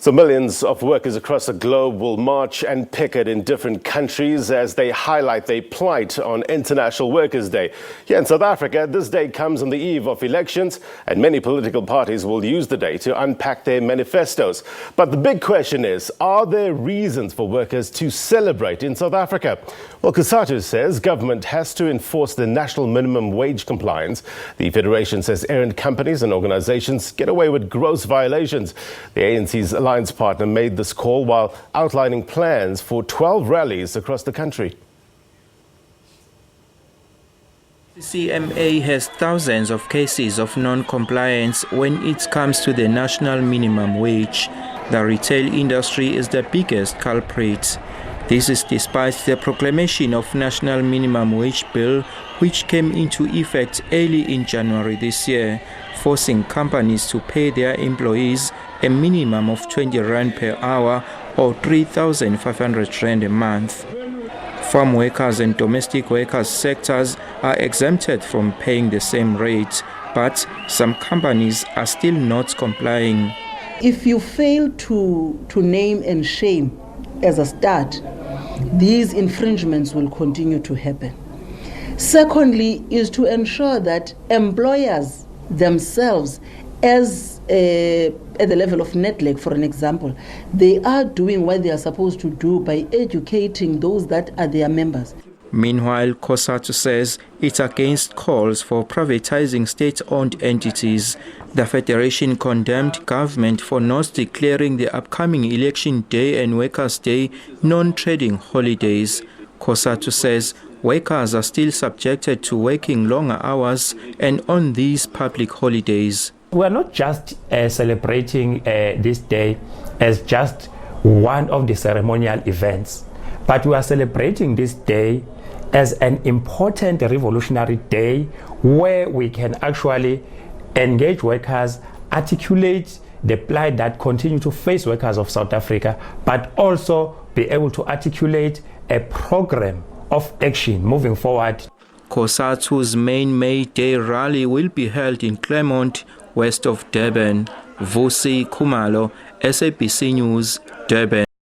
So millions of workers across the globe will march and picket in different countries as they highlight their plight on International Workers' Day. Here in South Africa, this day comes on the eve of elections, and many political parties will use the day to unpack their manifestos. But the big question is, are there reasons for workers to celebrate in South Africa? Well, Cosatu says government has to enforce the national minimum wage compliance. The Federation says errant companies and organizations get away with gross violations. The ANC's alliance partner made this call while outlining plans for 12 rallies across the country. The CMA has thousands of cases of non-compliance when it comes to the national minimum wage. The retail industry is the biggest culprit. This is despite the proclamation of National Minimum Wage Bill, which came into effect early in January this year, forcing companies to pay their employees a minimum of 20 rand per hour or 3,500 rand a month. Farm workers and domestic workers sectors are exempted from paying the same rate, but some companies are still not complying. If you fail to name and shame as a start, these infringements will continue to happen. Secondly, is to ensure that employers themselves, as at the level of Netleg, for an example, they are doing what they are supposed to do by educating those that are their members. Meanwhile, Cosatu says it's against calls for privatizing state-owned entities. The Federation condemned government for not declaring the upcoming election day and Workers' Day non-trading holidays. Cosatu says workers are still subjected to working longer hours and on these public holidays. We are not just celebrating this day as just one of the ceremonial events, but we are celebrating this day as an important revolutionary day where we can actually engage workers, articulate the plight that continue to face workers of South Africa, but also be able to articulate a program of action moving forward. Cosatu's main May Day rally will be held in Claremont, west of Durban. Vusi Khumalo, SABC News, Durban.